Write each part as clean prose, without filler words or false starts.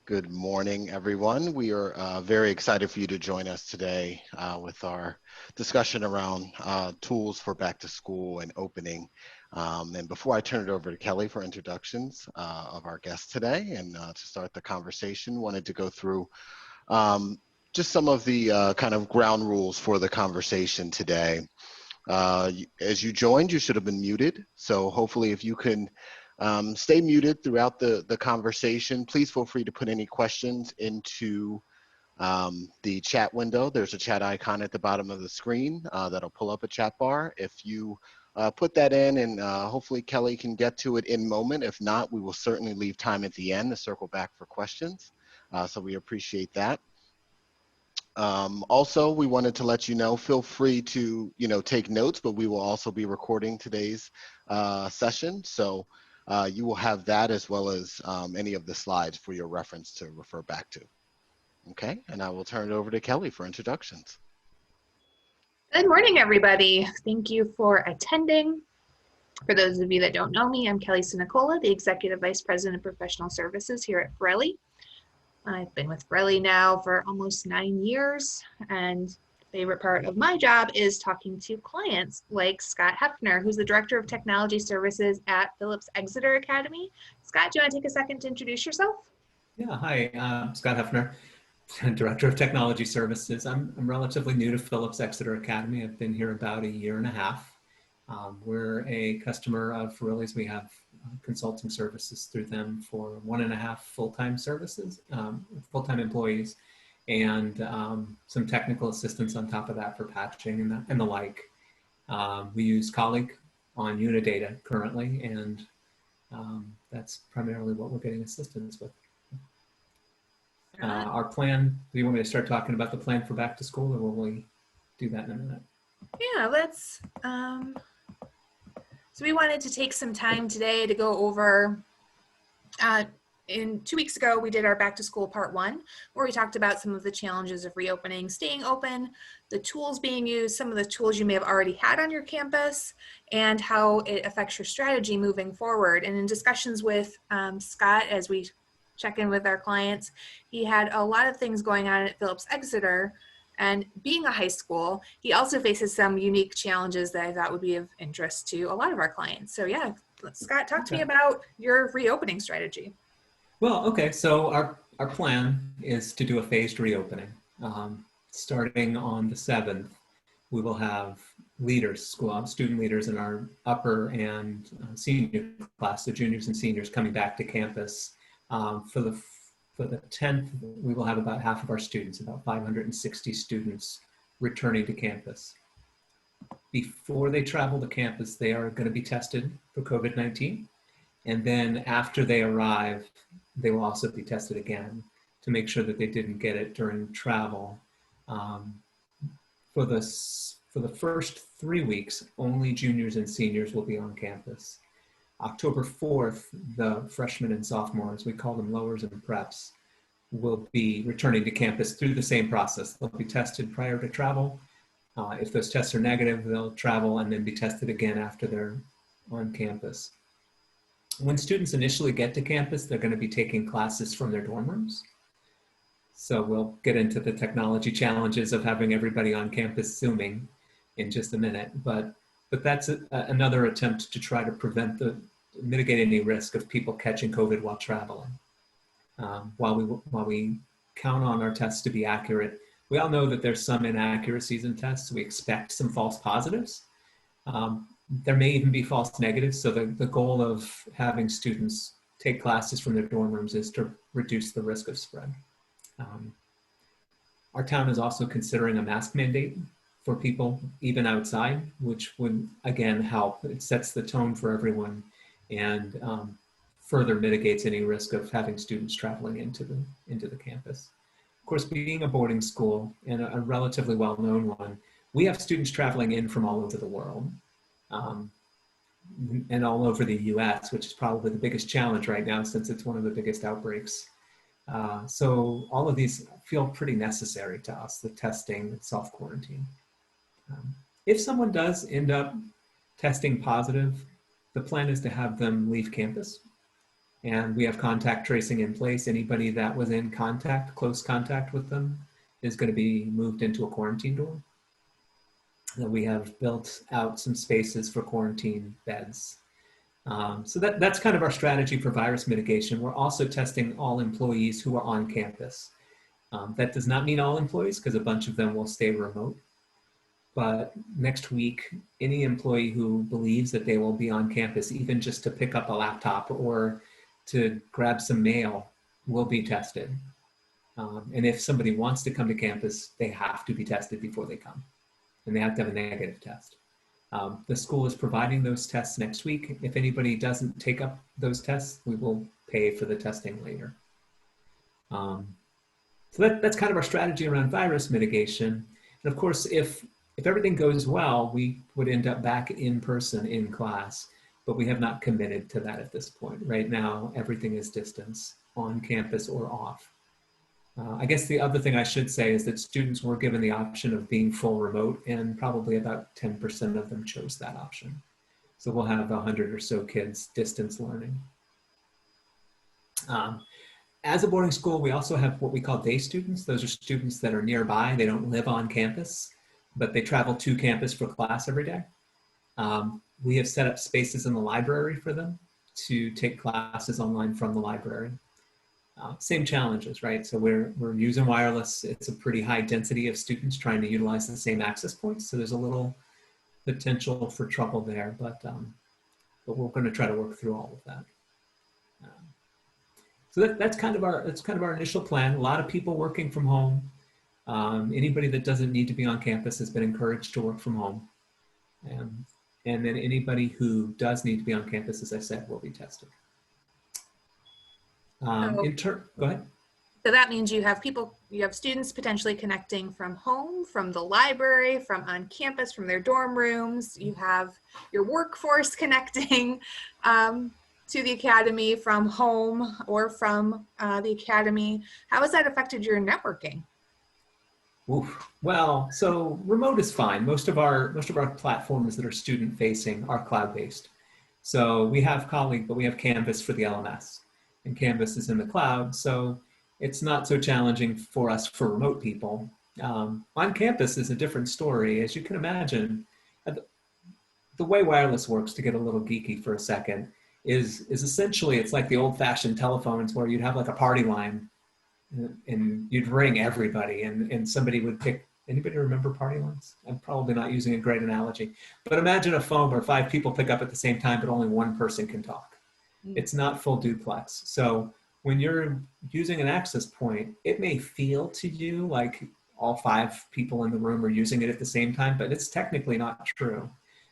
Good morning, everyone. We are very excited for you to join us today with our discussion around tools for back to school and opening. And before I turn it over to Kelly for introductions of our guests today and to start the conversation, wanted to go through just some of the kind of ground rules for the conversation today. As you joined, you should have been muted. So hopefully if you can stay muted throughout the conversation. Please feel free to put any questions into the chat window. There's a chat icon at the bottom of the screen that'll pull up a chat bar. If you put that in and hopefully Kelly can get to it in a moment. If not, we will certainly leave time at the end to circle back for questions. So we appreciate that. Also, we wanted to let you know, feel free to, take notes, but we will also be recording today's session. So you will have that as well as any of the slides for your reference to refer back to. Okay, and I will turn it over to Kelly for introductions. Good morning, everybody. Thank you for attending. For those of you that don't know me, I'm Kelly Sinicola, the Executive Vice President of Professional Services here at Borelli. I've been with Borelli now for almost 9 years, and the favorite part of my job is talking to clients like Scott Heffner, who's the Director of Technology Services at Phillips Exeter Academy. Scott, do you want to take a second to introduce yourself? Yeah, hi, Scott Heffner, Director of Technology Services. I'm relatively new to Phillips Exeter Academy. I've been here about 1.5 years. We're a customer of Borelli's. We have consulting services through them for 1.5 full-time services, full-time employees, and some technical assistance on top of that for patching and the like. We use Colleague on Unidata currently, and that's primarily what we're getting assistance with. Our plan, do you want me to start talking about the plan for back to school, or will we do that in a minute? Yeah, let's, so we wanted to take some time today to go over, 2 weeks ago, we did our back to school part 1, where we talked about some of the challenges of reopening, staying open, the tools being used, some of the tools you may have already had on your campus, and how it affects your strategy moving forward. And in discussions with Scott, as we check in with our clients, he had a lot of things going on at Phillips Exeter. And being a high school, he also faces some unique challenges that I thought would be of interest to a lot of our clients. So yeah, Scott, talk to me about your reopening strategy. Well, okay, so our plan is to do a phased reopening. Starting on the 7th, we will have leaders, student leaders in our upper and senior class, the juniors and seniors coming back to campus. For the 10th, we will have about half of our students, about 560 students, returning to campus. Before they travel to campus, they are going to be tested for COVID-19. And then after they arrive, they will also be tested again to make sure that they didn't get it during travel. For the first 3 weeks, only juniors and seniors will be on campus. October 4th, the freshmen and sophomores, we call them lowers and preps, will be returning to campus through the same process. They'll be tested prior to travel. If those tests are negative, they'll travel and then be tested again after they're on campus. When students initially get to campus, they're going to be taking classes from their dorm rooms. So we'll get into the technology challenges of having everybody on campus Zooming in just a minute, but that's another attempt to try to mitigate any risk of people catching COVID while traveling. While we count on our tests to be accurate, we all know that there's some inaccuracies in tests. We expect some false positives. There may even be false negatives. So the goal of having students take classes from their dorm rooms is to reduce the risk of spread. Our town is also considering a mask mandate for people even outside, which would again help. It sets the tone for everyone and further mitigates any risk of having students traveling into the campus. Of course, being a boarding school and a relatively well-known one, we have students traveling in from all over the world and all over the US, which is probably the biggest challenge right now since it's one of the biggest outbreaks. So all of these feel pretty necessary to us, the testing, the self-quarantine. If someone does end up testing positive, the plan is to have them leave campus And we have contact tracing in place. Anybody that was in contact, close contact with them, is going to be moved into a quarantine dorm. And we have built out some spaces for quarantine beds. So that's kind of our strategy for virus mitigation. We're also testing all employees who are on campus. That does not mean all employees, because a bunch of them will stay remote. But next week, any employee who believes that they will be on campus, even just to pick up a laptop or to grab some mail, will be tested. And if somebody wants to come to campus, they have to be tested before they come. And they have to have a negative test. The school is providing those tests next week. If anybody doesn't take up those tests, we will pay for the testing later. So that's kind of our strategy around virus mitigation. And of course, if everything goes well, we would end up back in person in class, but we have not committed to that at this point. Right now, everything is distance, on campus or off. I guess the other thing I should say is that students were given the option of being full remote, and probably about 10% of them chose that option. So we'll have 100 or so kids distance learning. As a boarding school, we also have what we call day students. Those are students that are nearby. They don't live on campus, but they travel to campus for class every day. We have set up spaces in the library for them to take classes online from the library. Same challenges, right? So we're using wireless. It's a pretty high density of students trying to utilize the same access points. So there's a little potential for trouble there, but we're going to try to work through all of that. So that's kind of our initial plan. A lot of people working from home. Anybody that doesn't need to be on campus has been encouraged to work from home. And then anybody who does need to be on campus, as I said, will be tested. Go ahead. So that means you have students potentially connecting from home, from the library, from on campus, from their dorm rooms. You have your workforce connecting to the academy from home or from the academy. How has that affected your networking? Oof. Well, so remote is fine. Most of our platforms that are student facing are cloud-based. So we have Colleague, but we have Canvas for the LMS. And Canvas is in the cloud, so it's not so challenging for us for remote people. On campus is a different story. As you can imagine, the way wireless works, to get a little geeky for a second, is essentially, it's like the old-fashioned telephones where you'd have like a party line and you'd ring everybody and somebody would pick. Anybody remember party lines? I'm probably not using a great analogy, but imagine a phone where 5 people pick up at the same time, but only 1 person can talk. It's not full duplex. So when you're using an access point, it may feel to you like all 5 people in the room are using it at the same time, but it's technically not true.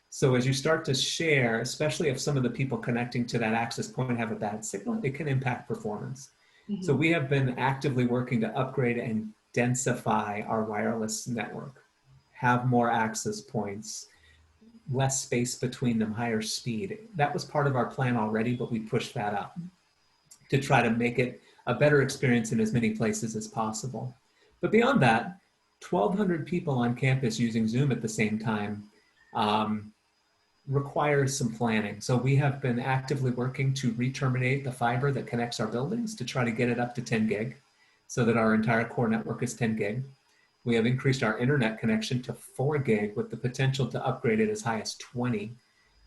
So as you start to share, especially if some of the people connecting to that access point have a bad signal, it can impact performance. Mm-hmm. So we have been actively working to upgrade and densify our wireless network, have more access points, less space between them, higher speed. That was part of our plan already, but we pushed that up to try to make it a better experience in as many places as possible. But beyond that, 1,200 people on campus using Zoom at the same time requires some planning. So we have been actively working to re-terminate the fiber that connects our buildings to try to get it up to 10 gig so that our entire core network is 10 gig. We have increased our internet connection to 4 gig with the potential to upgrade it as high as 20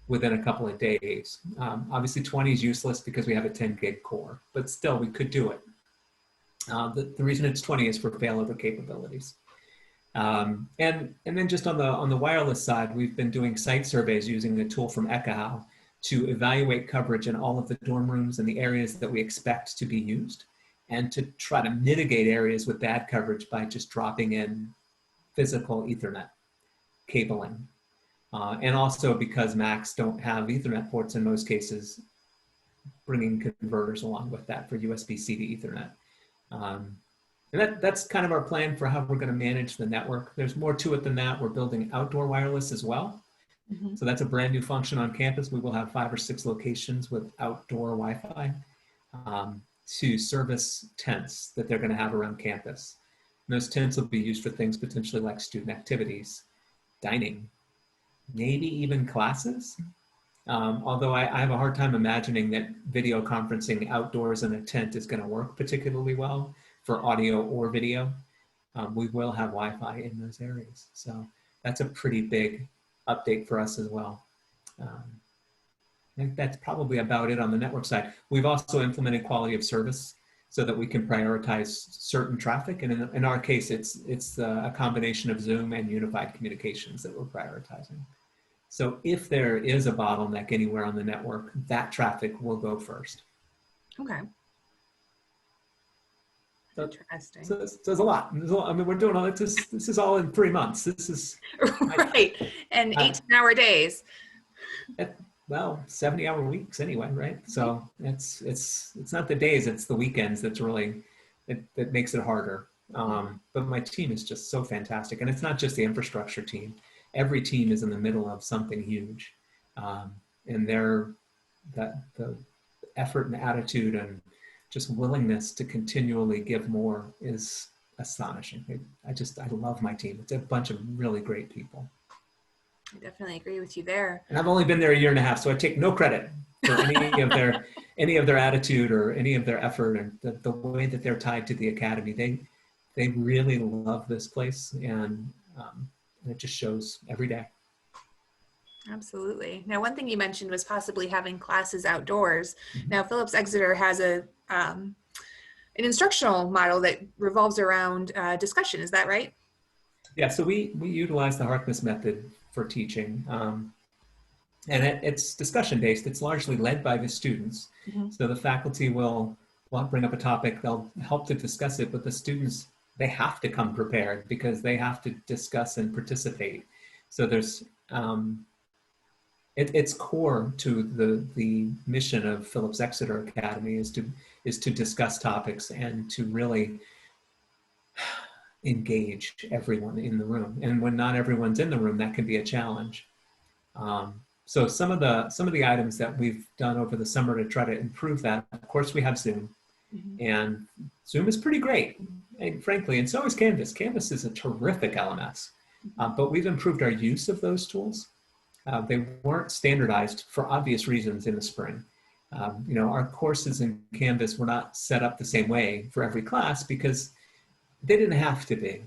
within a couple of days. Obviously 20 is useless because we have a 10 gig core, but still we could do it. The reason it's 20 is for failover capabilities. And then just on the wireless side, we've been doing site surveys using a tool from Idaho to evaluate coverage in all of the dorm rooms and the areas that we expect to be used, and to try to mitigate areas with bad coverage by just dropping in physical Ethernet cabling. And also because Macs don't have Ethernet ports in most cases, bringing converters along with that for USB-C to Ethernet. And that's kind of our plan for how we're going to manage the network. There's more to it than that. We're building outdoor wireless as well. Mm-hmm. So that's a brand new function on campus. We will have 5 or 6 locations with outdoor Wi-Fi to service tents that they're going to have around campus. And those tents will be used for things potentially like student activities, dining, maybe even classes. Although I have a hard time imagining that video conferencing outdoors in a tent is going to work particularly well for audio or video. We will have Wi-Fi in those areas. So that's a pretty big update for us as well. I think that's probably about it on the network side. We've also implemented quality of service so that we can prioritize certain traffic. And in our case, it's a combination of Zoom and unified communications that we're prioritizing. So if there is a bottleneck anywhere on the network, that traffic will go first. Okay. So, Interesting. So there's a lot. I mean, we're doing all this. This is all in 3 months. This is right, and 18-hour days. Well, 70-hour weeks anyway, right? So it's not the days, it's the weekends that's really that makes it harder. But my team is just so fantastic, and it's not just the infrastructure team. Every team is in the middle of something huge, and the effort and attitude and just willingness to continually give more is astonishing. I love my team. It's a bunch of really great people. I definitely agree with you there. And I've only been there 1.5 years, so I take no credit for any of their attitude or any of their effort, and the way that they're tied to the academy. They really love this place, and it just shows every day. Absolutely. Now, one thing you mentioned was possibly having classes outdoors. Now, Phillips Exeter has an instructional model that revolves around discussion. Is that right? Yeah, so we utilize the Harkness method for teaching, and it's discussion based. It's largely led by the students. So the faculty will bring up a topic, they'll help to discuss it, but the students, they have to come prepared because they have to discuss and participate. So there's it's core to the mission of Phillips Exeter Academy is to discuss topics and to really engage everyone in the room. And when not everyone's in the room, that can be a challenge. So some of the items that we've done over the summer to try to improve that, of course, we have Zoom, and Zoom is pretty great, and frankly, and so is Canvas. Canvas is a terrific LMS, but we've improved our use of those tools. They weren't standardized for obvious reasons in the spring. Our courses in Canvas were not set up the same way for every class because they didn't have to be.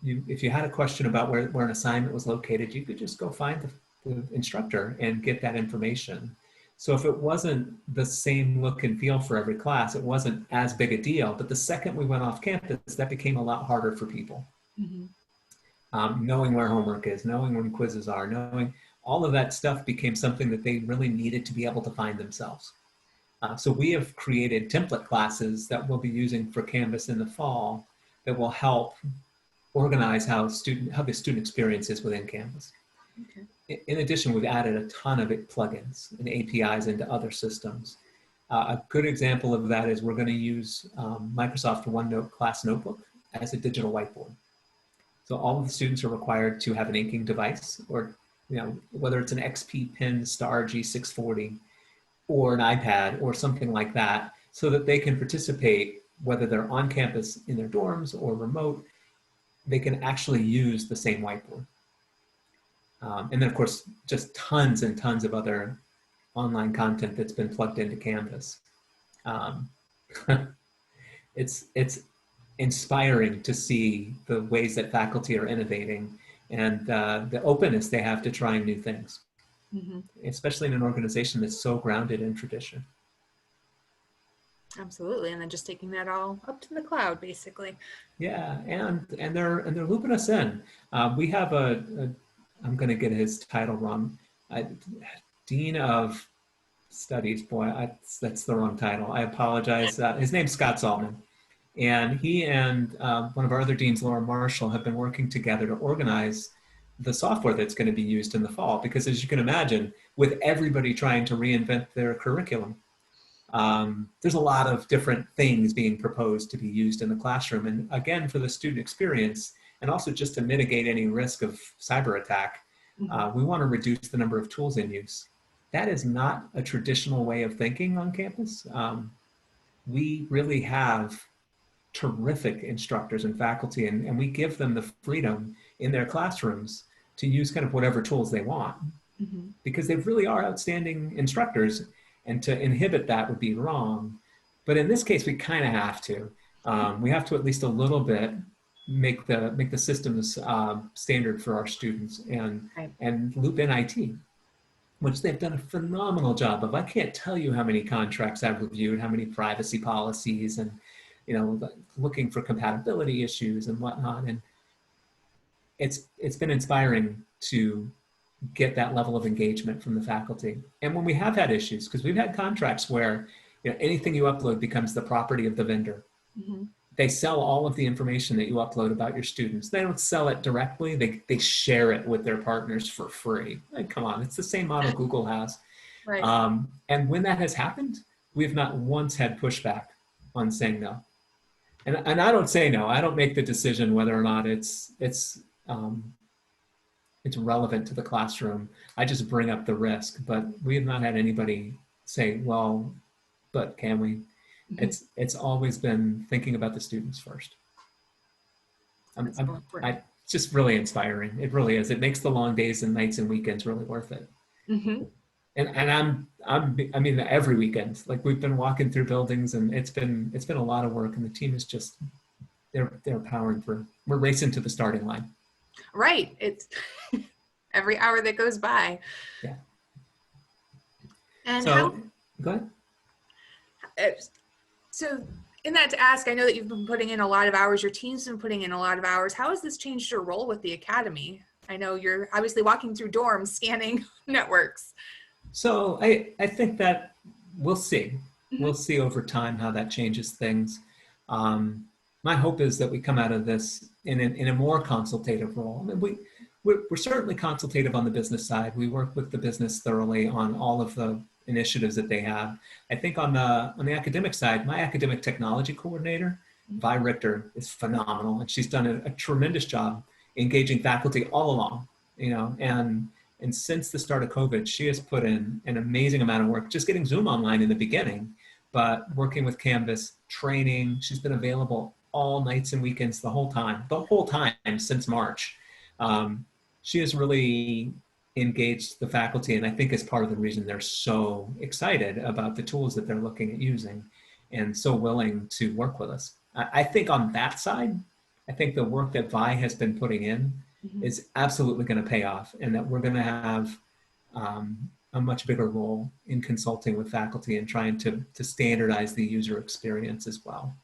If you had a question about where an assignment was located, you could just go find the instructor and get that information. So if it wasn't the same look and feel for every class, it wasn't as big a deal. But the second we went off campus, that became a lot harder for people. Knowing where homework is, knowing when quizzes are, knowing all of that stuff became something that they really needed to be able to find themselves. So we have created template classes that we'll be using for Canvas in the fall that will help organize how the student experience is within Canvas. Okay. In addition, we've added a ton of plugins and APIs into other systems. A good example of that is we're going to use Microsoft OneNote class notebook as a digital whiteboard. So all of the students are required to have an inking device, or whether it's an XP Pen Star G640 or an iPad or something like that, so that they can participate, whether they're on campus in their dorms or remote, they can actually use the same whiteboard. And then of course, just tons and tons of other online content that's been plugged into Canvas. It's inspiring to see the ways that faculty are innovating and the openness they have to trying new things, especially in an organization that's so grounded in tradition. Absolutely, and then just taking that all up to the cloud, basically. Yeah, and they're looping us in. We have I'm going to get his title wrong, Dean of Studies. Boy, that's the wrong title. I apologize. His name's Scott Saltman. And he and one of our other deans, Laura Marshall, have been working together to organize the software that's going to be used in the fall. Because as you can imagine, with everybody trying to reinvent their curriculum, there's a lot of different things being proposed to be used in the classroom. And again, for the student experience, and also just to mitigate any risk of cyber attack, we want to reduce the number of tools in use. That is not a traditional way of thinking on campus. We really have terrific instructors and faculty, and we give them the freedom in their classrooms to use kind of whatever tools they want. because they really are outstanding instructors, and to inhibit that would be wrong. But in this case, we kind of have to. We have to at least a little bit make the systems standard for our students, and loop in IT, which they've done a phenomenal job of. I can't tell you how many contracts I've reviewed, how many privacy policies, and looking for compatibility issues and whatnot. And it's been inspiring to get that level of engagement from the faculty. And when we have had issues, because we've had contracts where anything you upload becomes the property of the vendor. They sell all of the information that you upload about your students. They don't sell it directly. They share it with their partners for free. Like, come on, it's the same model Google has. Right. And when that has happened, we've not once had pushback on saying no. And I don't say no. I don't make the decision whether or not it's relevant to the classroom. I just bring up the risk. But we have not had anybody say, well, but can we? It's always been thinking about the students first. It's just really inspiring. It really is. It makes the long days and nights and weekends really worth it. And I mean, every weekend, like, we've been walking through buildings, and it's been a lot of work, and the team is just, they're powering through. We're racing to the starting line. Right. It's every hour that goes by. Yeah. And so, go ahead. So in that to ask, I know that you've been putting in a lot of hours, your team's been putting in a lot of hours. How has this changed your role with the academy? I know you're obviously walking through dorms, scanning networks. So I think that we'll see. We'll see over time how that changes things. My hope is that we come out of this in a more consultative role. I mean, we're certainly consultative on the business side. We work with the business thoroughly on all of the initiatives that they have. I think on the academic side, my academic technology coordinator, Vi Richter, is phenomenal, and she's done a tremendous job engaging faculty all along. And since the start of COVID, she has put in an amazing amount of work, just getting Zoom online in the beginning, but working with Canvas, training. She's been available all nights and weekends the whole time since March. She has really engaged the faculty, and I think is part of the reason they're so excited about the tools that they're looking at using and so willing to work with us. I think on that side, I think the work that Vi has been putting in is absolutely going to pay off, and that we're going to have a much bigger role in consulting with faculty and trying to standardize the user experience as well.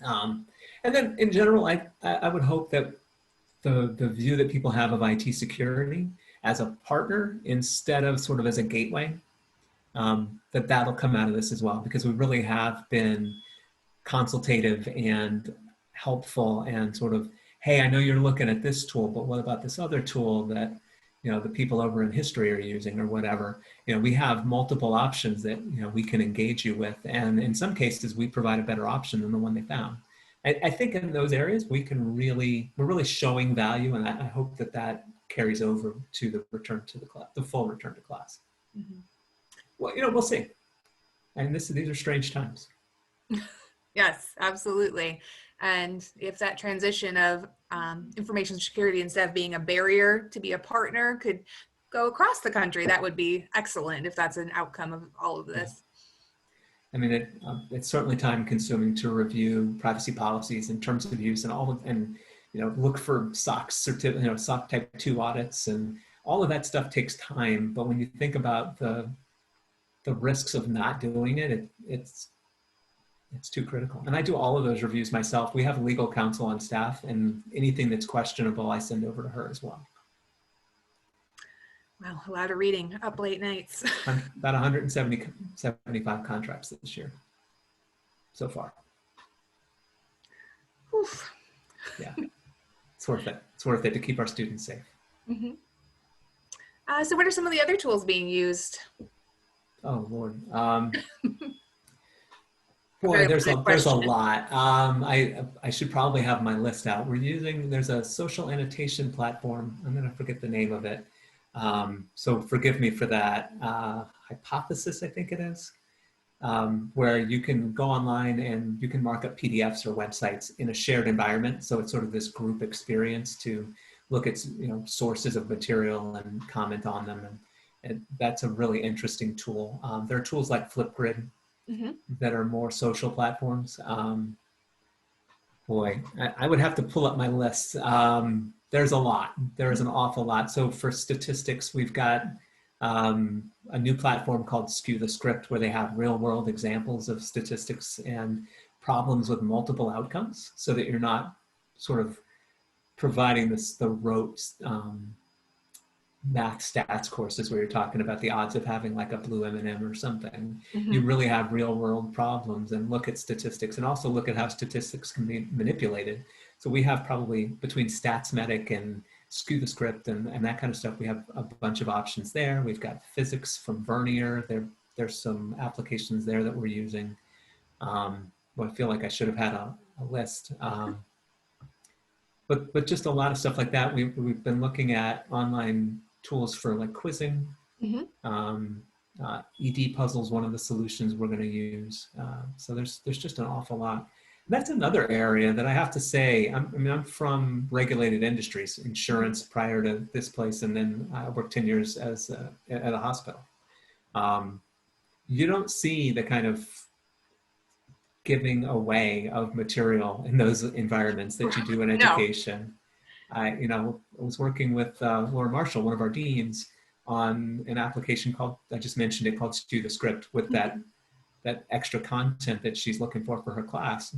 And then in general, I would hope that the view that people have of IT security as a partner instead of sort of as a gateway, that'll come out of this as well, because we really have been consultative and helpful and sort of, hey, I know you're looking at this tool, but what about this other tool that the people over in history are using or whatever? We have multiple options that we can engage you with, and in some cases we provide a better option than the one they found. I think in those areas we're really showing value, and I hope that carries over to the return to the class, the full return to class. Well, we'll see. And these are strange times. Yes, absolutely. And if that transition of information security, instead of being a barrier to be a partner, could go across the country, that would be excellent if that's an outcome of all of this. I mean, it's certainly time consuming to review privacy policies and terms of use and look for SOC SOC type 2 audits, and all of that stuff takes time. But when you think about the risks of not doing it, it's too critical. And I do all of those reviews myself. We have legal counsel on staff, and anything that's questionable, I send over to her as well. Wow, a lot of reading, up late nights. About 175 contracts this year so far. Oof. Yeah, it's worth it. It's worth it to keep our students safe. So what are some of the other tools being used? Oh, Lord. Boy, there's a lot. I should probably have my list out. There's a social annotation platform. I'm going to forget the name of it. So forgive me for that. Hypothesis, I think it is, where you can go online and you can mark up PDFs or websites in a shared environment. So it's sort of this group experience to look at, sources of material and comment on them. And that's a really interesting tool. There are tools like Flipgrid that are more social platforms. Boy, I would have to pull up my list. There's a lot. There is an awful lot. So for statistics, we've got a new platform called Skew the Script, where they have real world examples of statistics and problems with multiple outcomes, so that you're not sort of providing the rote math stats courses where you're talking about the odds of having like a blue M&M or something. You really have real world problems and look at statistics, and also look at how statistics can be manipulated. So we have probably, between StatsMedic and Skew the Script and that kind of stuff, we have a bunch of options there. We've got physics from Vernier. There's some applications there that we're using. Well, I feel like I should have had a list. But just a lot of stuff like that. We've been looking at online tools for like quizzing. ED puzzles, one of the solutions we're going to use. So there's just an awful lot. That's another area that I have to say, I'm from regulated industries, insurance prior to this place, and then I worked 10 years at a hospital. You don't see the kind of giving away of material in those environments that you do in education. No. I was working with Laura Marshall, one of our deans, on an application called, I just mentioned it, called Skew the Script, with that extra content that she's looking for her class.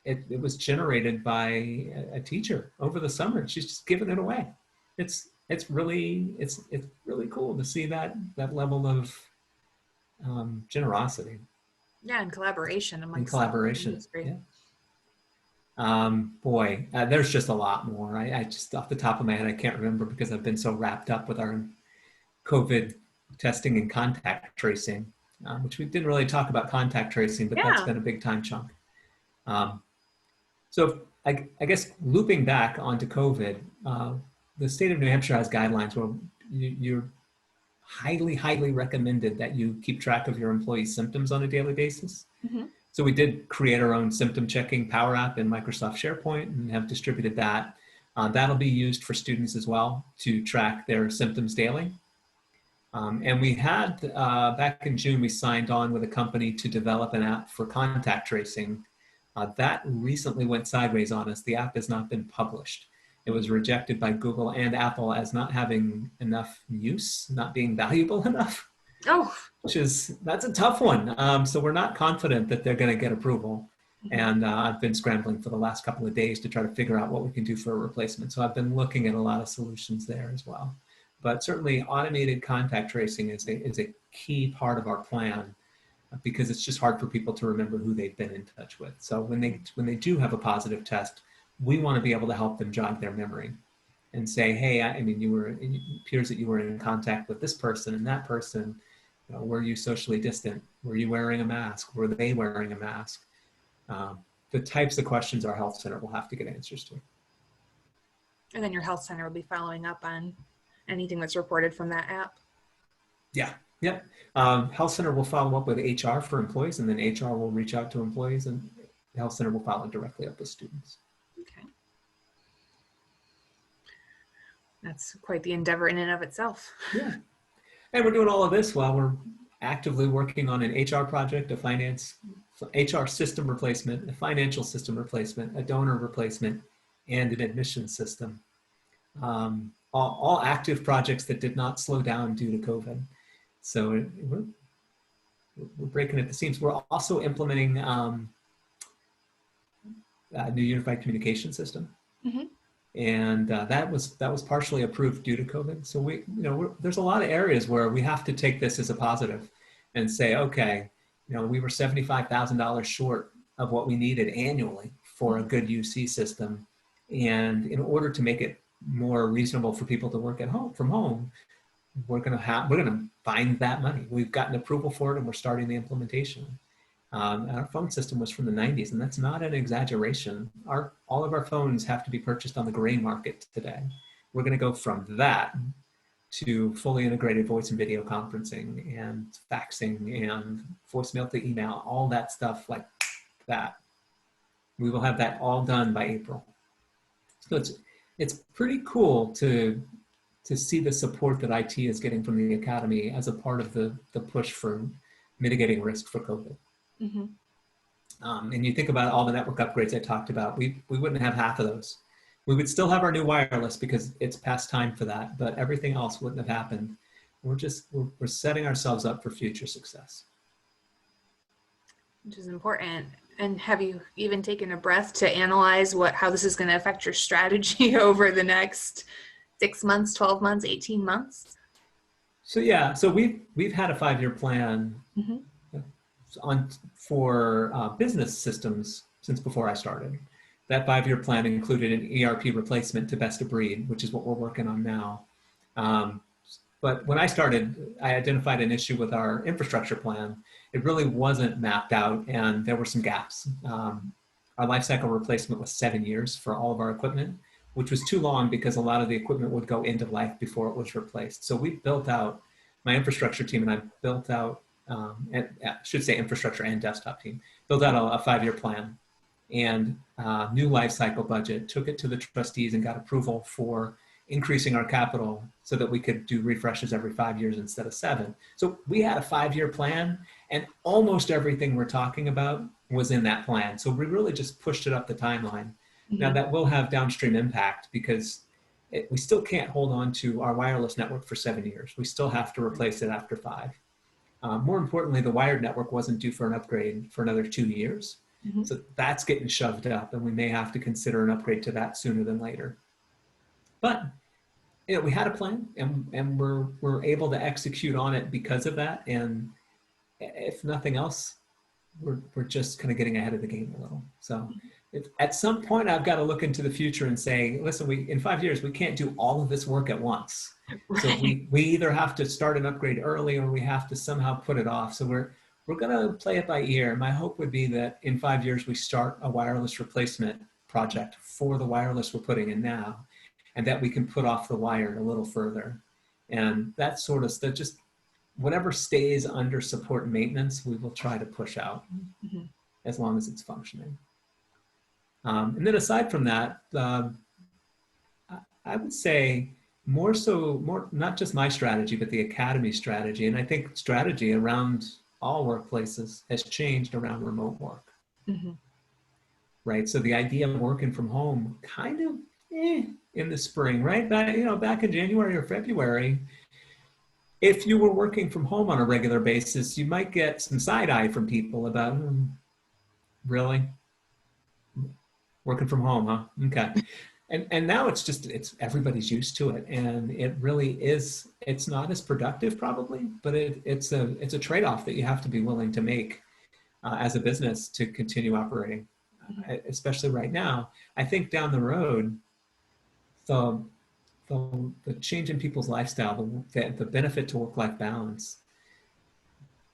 It was generated by a teacher over the summer. She's just giving it away. It's really cool to see that level of generosity. Yeah, and collaboration. Yeah. Boy, there's just a lot more. I just, off the top of my head, I can't remember because I've been so wrapped up with our COVID testing and contact tracing, which we didn't really talk about contact tracing, but that's been a big time chunk. So I guess looping back onto COVID, the state of New Hampshire has guidelines where you're highly recommended that you keep track of your employees' symptoms on a daily basis. So we did create our own symptom checking Power App in Microsoft SharePoint and have distributed that. That'll be used for students as well to track their symptoms daily. And we had, back in June, we signed on with a company to develop an app for contact tracing. That recently went sideways on us. The app has not been published. It was rejected by Google and Apple as not having enough use, not being valuable enough. Oh, That's a tough one. So we're not confident that they're going to get approval. And I've been scrambling for the last couple of days to try to figure out what we can do for a replacement. So I've been looking at a lot of solutions there as well. But certainly automated contact tracing is a key part of our plan, because it's just hard for people to remember who they've been in touch with. So when they do have a positive test, we want to be able to help them jog their memory and say, hey, it appears that you were in contact with this person and that person. Were you socially distant? Were you wearing a mask? Were they wearing a mask? The types of questions our health center will have to get answers to. And then your health center will be following up on anything that's reported from that app. Yeah. Yep. Health center will follow up with HR for employees, and then HR will reach out to employees, and the health center will follow directly up with students. Okay. That's quite the endeavor in and of itself. Yeah. And we're doing all of this while we're actively working on an HR project, a finance, HR system replacement, a financial system replacement, a donor replacement, and an admissions system. All active projects that did not slow down due to COVID. So we're breaking at the seams. We're also implementing a new unified communication system. And that was partially approved due to COVID. So there's a lot of areas where we have to take this as a positive and say, okay, we were $75,000 short of what we needed annually for a good UC system. And in order to make it more reasonable for people to work from home, we're going to find that money. We've gotten approval for it, and we're starting the implementation. Our phone system was from the 90s, and that's not an exaggeration. All of our phones have to be purchased on the gray market today. We're going to go from that to fully integrated voice and video conferencing and faxing and voicemail to email, all that stuff like that. We will have that all done by April. So it's pretty cool to see the support that IT is getting from the Academy as a part of the push for mitigating risk for COVID. Mm-hmm. And you think about all the network upgrades I talked about, we wouldn't have half of those. We would still have our new wireless because it's past time for that, but everything else wouldn't have happened. We're setting ourselves up for future success. Which is important. And have you even taken a breath to analyze how this is going to affect your strategy over the next 6 months, 12 months, 18 months? So yeah, so we've had a 5-year plan for business systems since before I started. That 5-year plan included an ERP replacement to best of breed, which is what we're working on now. But when I started, I identified an issue with our infrastructure plan. It really wasn't mapped out, and there were some gaps. Our lifecycle replacement was 7 years for all of our equipment, which was too long because a lot of the equipment would go end of life before it was replaced. So we built out, my infrastructure team and I built out, and I should say infrastructure and desktop team, built out a 5-year plan and new lifecycle budget, took it to the trustees and got approval for increasing our capital so that we could do refreshes every 5 years instead of 7. So we had a 5-year plan, and almost everything we're talking about was in that plan. So we really just pushed it up the timeline. Mm-hmm. Now that will have downstream impact because we still can't hold on to our wireless network for 7 years. We still have to replace it after 5. More importantly, the wired network wasn't due for an upgrade for another 2 years. Mm-hmm. So that's getting shoved up, and we may have to consider an upgrade to that sooner than later. But we had a plan, and we're able to execute on it because of that. And if nothing else, we're just kind of getting ahead of the game a little. So at some point, I've got to look into the future and say, listen, in 5 years, we can't do all of this work at once. Right. So we either have to start an upgrade early or we have to somehow put it off. So we're going to play it by ear. My hope would be that in 5 years, we start a wireless replacement project for the wireless we're putting in now, and that we can put off the wire a little further. And that sort of stuff, just whatever stays under support and maintenance, we will try to push out as long as it's functioning. And then aside from that, I would say more not just my strategy, but the Academy strategy. And I think strategy around all workplaces has changed around remote work. Mm-hmm. Right? So the idea of working from home kind of in the spring, right? Back in January or February, if you were working from home on a regular basis, you might get some side eye from people about, really? Working from home, huh? Okay. And now it's everybody's used to it, and it really is. It's not as productive probably, but it's a trade-off that you have to be willing to make as a business to continue operating, especially right now. I think down the road, the change in people's lifestyle, the benefit to work-life balance,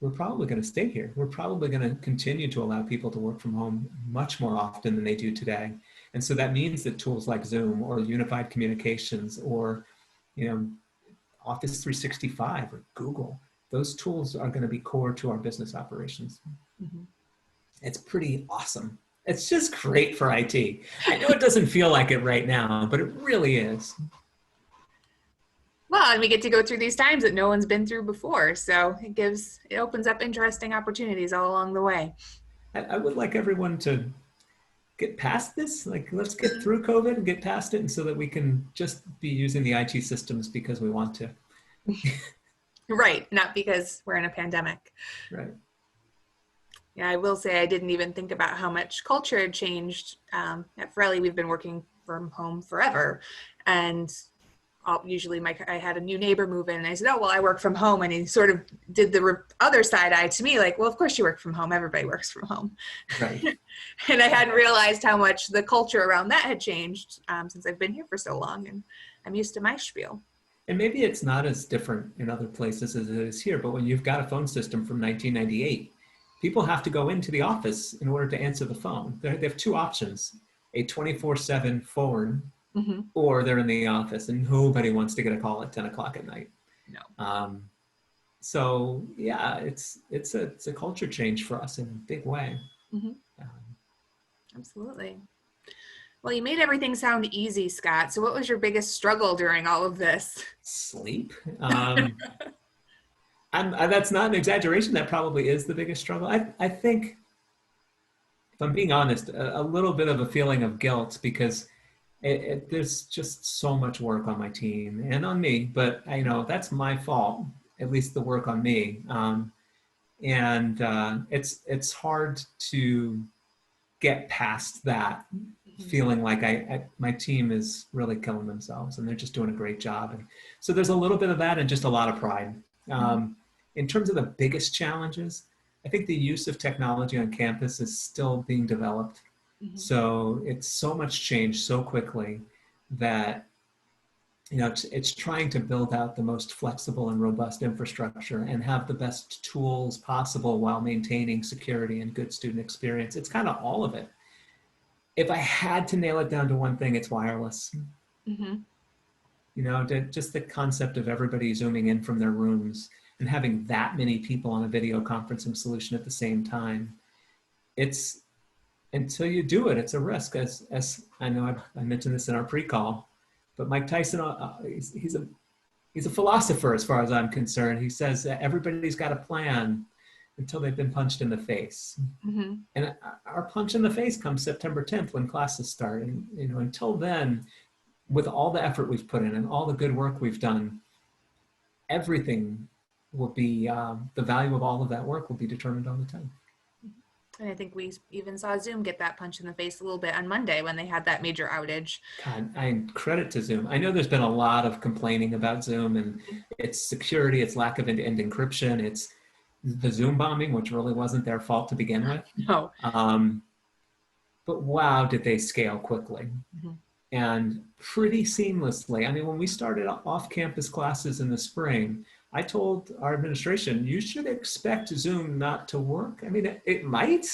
we're probably going to stay here. We're probably going to continue to allow people to work from home much more often than they do today. And so that means that tools like Zoom or unified communications or, Office 365 or Google, those tools are going to be core to our business operations. Mm-hmm. It's pretty awesome. It's just great for IT. I know it doesn't feel like it right now, but it really is. Well, and we get to go through these times that no one's been through before. So it opens up interesting opportunities all along the way. I would like everyone to get past this. Like, let's get through COVID and get past it, and so that we can just be using the IT systems because we want to. Right. Not because we're in a pandemic. Right. Yeah, I will say I didn't even think about how much culture had changed. At Forelli, we've been working from home forever. And usually I had a new neighbor move in and I said, oh, well, I work from home. And he sort of did the other side eye to me, like, well, of course you work from home. Everybody works from home. Right. And I hadn't realized how much the culture around that had changed since I've been here for so long. And I'm used to my spiel. And maybe it's not as different in other places as it is here, but when you've got a phone system from 1998, people have to go into the office in order to answer the phone. They have two options, a 24/7 phone, mm-hmm. or they're in the office, and nobody wants to get a call at 10 o'clock at night. No. So yeah, it's a culture change for us in a big way. Mm-hmm. Absolutely. Well, you made everything sound easy, Scott. So what was your biggest struggle during all of this? Sleep. That's not an exaggeration. That probably is the biggest struggle. I think, if I'm being honest, a little bit of a feeling of guilt because there's just so much work on my team and on me, but I know that's my fault, at least the work on me. It's hard to get past that feeling like my team is really killing themselves and they're just doing a great job. And so there's a little bit of that and just a lot of pride. In terms of the biggest challenges, I think the use of technology on campus is still being developed. So it's so much change so quickly that it's trying to build out the most flexible and robust infrastructure and have the best tools possible while maintaining security and good student experience. It's kind of all of it. If I had to nail it down to one thing, it's wireless. Just the concept of everybody zooming in from their rooms and having that many people on a video conferencing solution at the same time. It's, until you do it, it's a risk. As I know I mentioned this in our pre-call, but Mike Tyson, he's a philosopher as far as I'm concerned. He says that everybody's got a plan until they've been punched in the face. And our punch in the face comes September 10th when classes start. And until then, with all the effort we've put in and all the good work we've done, everything will be, the value of all of that work will be determined on the 10th. And I think we even saw Zoom get that punch in the face a little bit on Monday when they had that major outage. God, I credit to Zoom. I know there's been a lot of complaining about Zoom and its security, its lack of end-to-end encryption, it's the Zoom bombing, which really wasn't their fault to begin with. No. But wow, did they scale quickly. And pretty seamlessly. I mean, when we started off-campus classes in the spring, I told our administration, you should expect Zoom not to work. I mean, it might,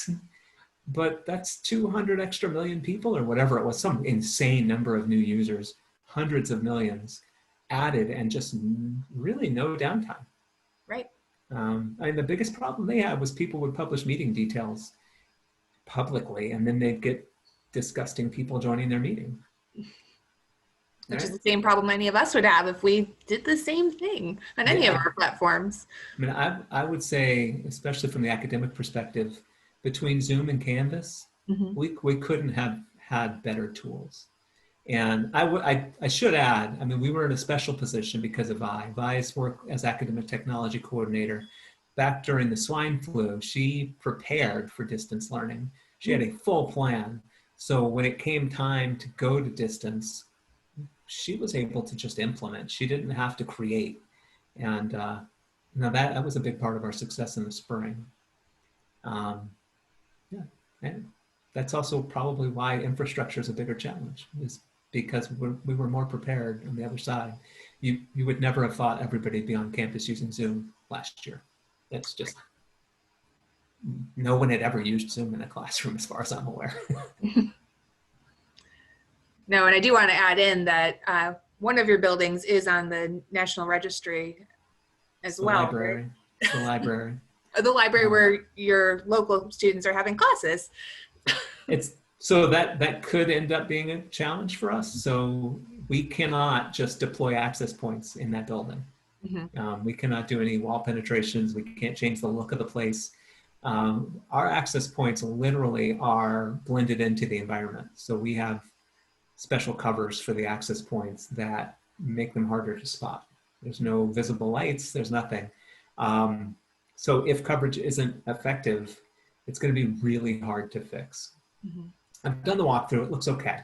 but that's 200 extra million people or whatever it was, some insane number of new users, hundreds of millions added and just really no downtime. Right. I mean, the biggest problem they had was people would publish meeting details publicly and then they'd get disgusting people joining their meeting. Which is the same problem any of us would have if we did the same thing on any of our platforms. I mean, I would say, especially from the academic perspective, between Zoom and Canvas, we couldn't have had better tools. And I should add, I mean, we were in a special position because of Vi's work as academic technology coordinator. Back during the swine flu, she prepared for distance learning. She had a full plan. So when it came time to go to distance, she was able to just implement. She didn't have to create. And that was a big part of our success in the spring. And that's also probably why infrastructure is a bigger challenge, is because we were more prepared on the other side. You would never have thought everybody'd be on campus using Zoom last year. That's just, no one had ever used Zoom in a classroom as far as I'm aware. No, and I do want to add in that one of your buildings is on the National Registry as well. Library. The library. The library where your local students are having classes. So that could end up being a challenge for us. So we cannot just deploy access points in that building. We cannot do any wall penetrations. We can't change the look of the place. Our access points literally are blended into the environment. So we have special covers for the access points that make them harder to spot. There's no visible lights, there's nothing. So if coverage isn't effective, it's going to be really hard to fix. I've done the walkthrough, it looks okay.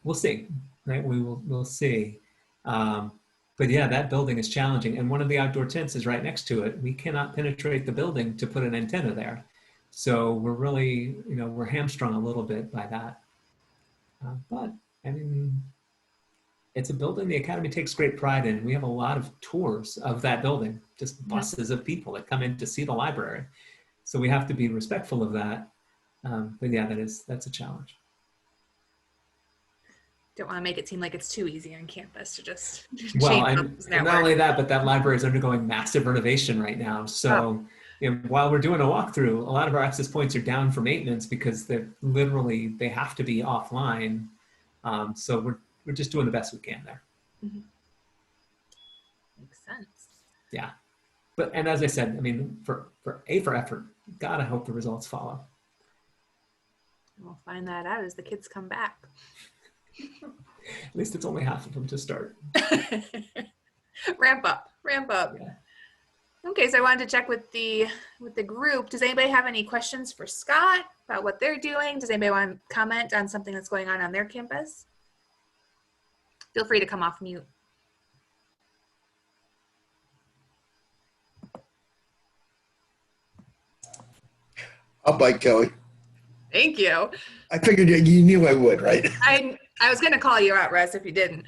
We'll see, right? We'll see. But yeah, that building is challenging. And one of the outdoor tents is right next to it. We cannot penetrate the building to put an antenna there. So we're really, we're hamstrung a little bit by that. But I mean, it's a building the Academy takes great pride in. We have a lot of tours of that building, just buses of people that come in to see the library. So we have to be respectful of that. But yeah, that's a challenge. Don't want to make it seem like it's too easy on campus to just well, change and not only that, but that library is undergoing massive renovation right now. So while we're doing a walkthrough, a lot of our access points are down for maintenance because they have to be offline. So we're just doing the best we can there. Mhm. Makes sense. Yeah. And as I said, I mean, for effort, gotta hope the results follow. We'll find that out as the kids come back. At least it's only half of them to start. Ramp up. Yeah. Okay, so I wanted to check with the group. Does anybody have any questions for Scott about what they're doing? Does anybody want to comment on something that's going on their campus? Feel free to come off mute. I'll bite, Kelly. Thank you. I figured you knew I would, right? I was going to call you out, Russ, if you didn't.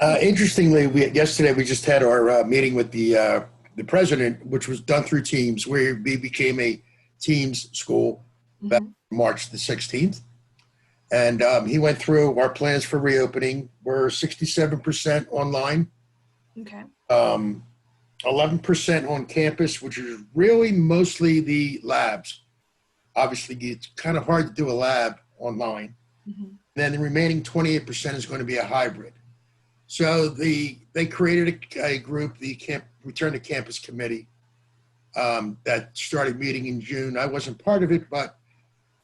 Interestingly, yesterday we just had our meeting with the president, which was done through Teams, where we became a Teams school back March the 16th. And he went through our plans for reopening. We're 67% online. Okay. 11% on campus, which is really mostly the labs. Obviously, it's kind of hard to do a lab online. Then the remaining 28% is going to be a hybrid. So they created a group, the Return to Campus Committee, that started meeting in June. I wasn't part of it, but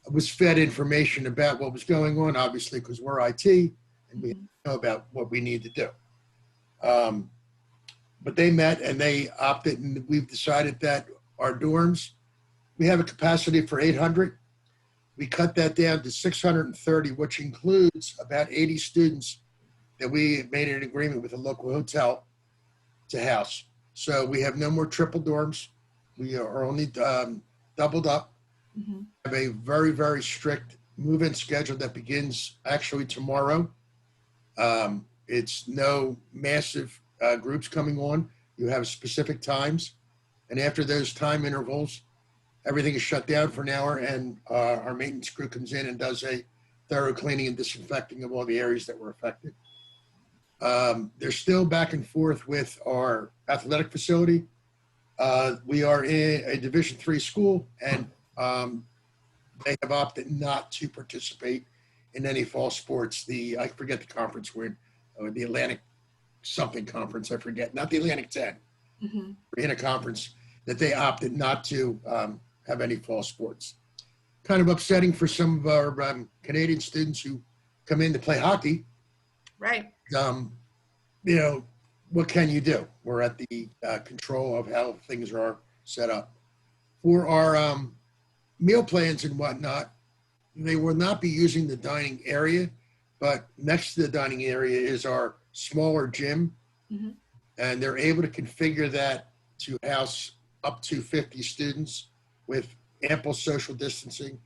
I was fed information about what was going on, obviously, because we're IT and we know about what we need to do. But they met and they opted, and we've decided that our dorms, we have a capacity for 800. We cut that down to 630, which includes about 80 students that we made an agreement with a local hotel to house. So we have no more triple dorms. We are only doubled up. We have a very, very strict move-in schedule that begins actually tomorrow. It's no massive groups coming on. You have specific times. And after those time intervals, everything is shut down for an hour, and our maintenance crew comes in and does a thorough cleaning and disinfecting of all the areas that were affected. They're still back and forth with our athletic facility. We are in a Division III school, and they have opted not to participate in any fall sports. I forget the conference we're in, the Atlantic something conference, I forget, not the Atlantic 10. We're in a conference that they opted not to have any fall sports. Kind of upsetting for some of our Canadian students who come in to play hockey. Right. What can you do? We're at the control of how things are set up. For our meal plans and whatnot, they will not be using the dining area, but next to the dining area is our smaller gym. And they're able to configure that to house up to 50 students with ample social distancing.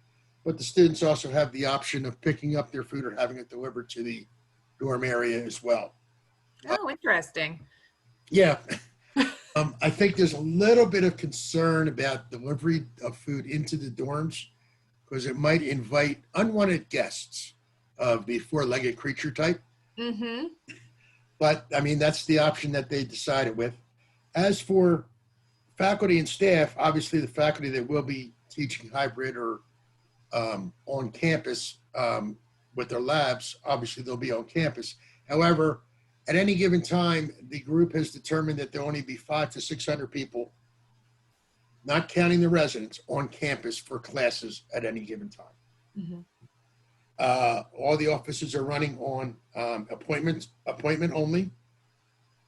But the students also have the option of picking up their food or having it delivered to the dorm area as well. Oh, interesting. Yeah. I think there's a little bit of concern about delivery of food into the dorms because it might invite unwanted guests of the four-legged creature type. But, I mean, that's the option that they decided with. As for faculty and staff, obviously the faculty that will be teaching hybrid or on campus with their labs, obviously they'll be on campus. However, at any given time, the group has determined that there'll only be 500 to 600 people, not counting the residents, on campus for classes at any given time. All the offices are running on appointment only.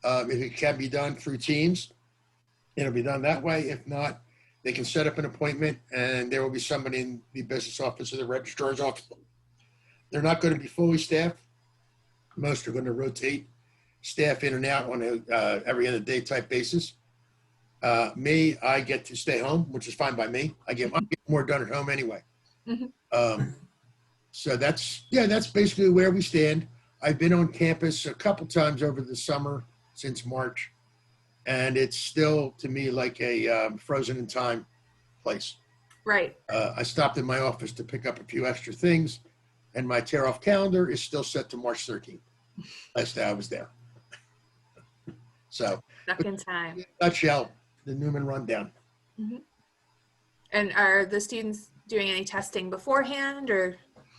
If it can be done through Teams, it'll be done that way. If not, they can set up an appointment and there will be somebody in the business office or the registrar's office. They're not going to be fully staffed. Most are going to rotate staff in and out on a every other day type basis. Me, I get to stay home, which is fine by me. I get more done at home anyway. So that's basically where we stand. I've been on campus a couple times over the summer since March, and it's still to me like a frozen in time place. Right. I stopped in my office to pick up a few extra things, and my tear off calendar is still set to March 13th. Last day I was there. So Stuck in time. in a nutshell, the Newman rundown. And are the students doing any testing beforehand or?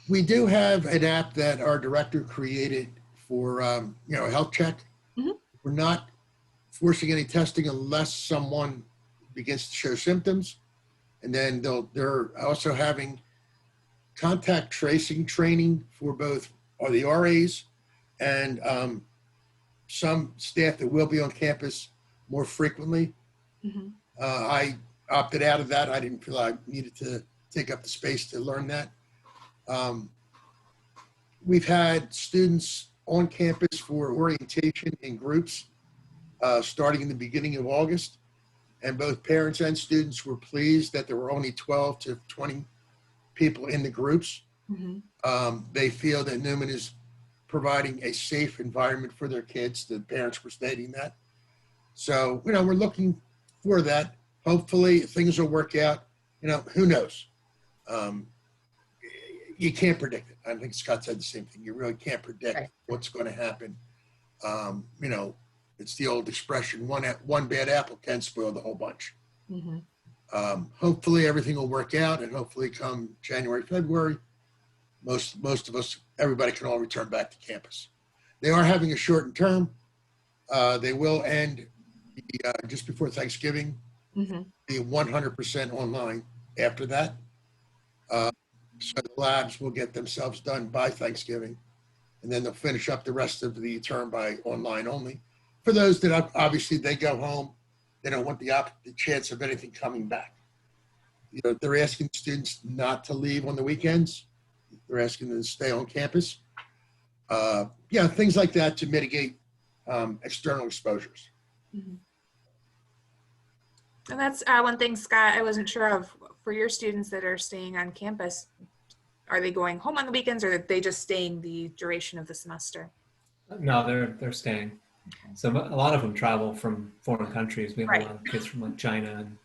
We do have an app that our director created for, a health check. Mhm. We're not forcing any testing unless someone begins to show symptoms. And then they're also having contact tracing training for both the RAs and some staff that will be on campus more frequently. Mhm. I opted out of that. I didn't feel I needed to take up the space to learn that. We've had students on campus for orientation in groups starting in the beginning of August, and both parents and students were pleased that there were only 12 to 20 people in the groups. Mhm. They feel that Newman is providing a safe environment for their kids. The parents were stating that. So, we're looking for that. Hopefully things will work out. Who knows? You can't predict it. I think Scott said the same thing. You really can't predict Right. what's going to happen. It's the old expression, one bad apple can spoil the whole bunch. Mhm. Hopefully everything will work out, and hopefully come January, February, most of us, everybody can all return back to campus. They are having a shortened term. They will end just before Thanksgiving, Mhm. be 100% online after that. So the labs will get themselves done by Thanksgiving, and then they'll finish up the rest of the term by online only. For those that obviously they go home, they don't want the chance of anything coming back. They're asking students not to leave on the weekends. They're asking them to stay on campus. Things like that to mitigate external exposures. Mhm. And that's one thing, Scott, I wasn't sure of for your students that are staying on campus. Are they going home on the weekends or are they just staying the duration of the semester? No, they're staying. Okay. So a lot of them travel from foreign countries. We have Right. a lot of kids from like China, and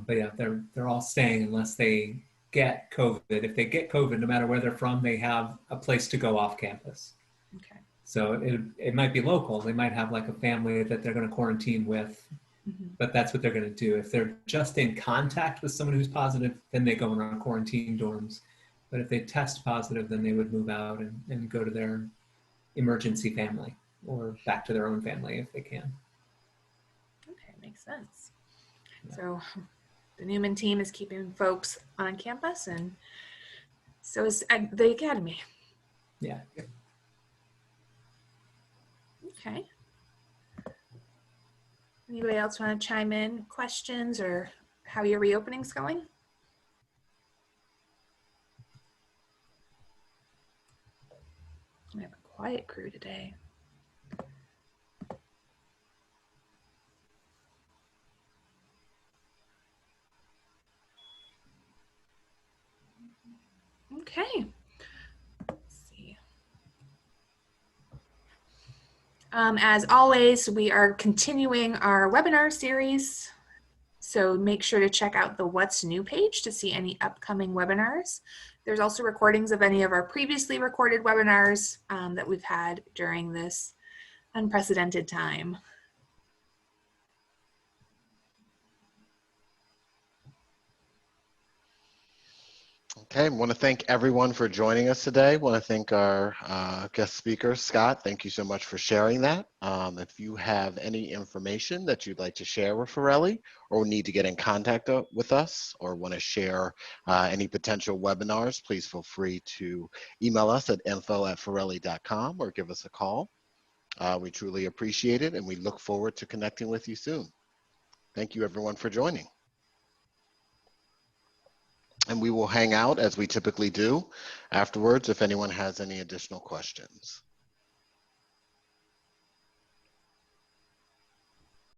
but yeah, they're all staying unless they get COVID. If they get COVID, no matter where they're from, they have a place to go off campus. Okay. So it might be local. They might have like a family that they're going to quarantine with, Mhm. but that's what they're going to do. If they're just in contact with someone who's positive, then they go in our quarantine dorms. But if they test positive, then they would move out and go to their emergency family or back to their own family if they can. Okay, makes sense. Yeah. So the Newman team is keeping folks on campus, and so is the academy. Yeah. Okay. Anybody else want to chime in? Questions or how your reopening's going? We have a quiet crew today. Okay. Let's see. As always, we are continuing our webinar series. So make sure to check out the What's New page to see any upcoming webinars. There's also recordings of any of our previously recorded webinars that we've had during this unprecedented time. Okay, I want to thank everyone for joining us today. I want to thank our guest speaker, Scott. Thank you so much for sharing that. If you have any information that you'd like to share with Forelli or need to get in contact with us or want to share any potential webinars, please feel free to email us at info@forelli.com or give us a call. We truly appreciate it and we look forward to connecting with you soon. Thank you everyone for joining. And we will hang out as we typically do afterwards if anyone has any additional questions.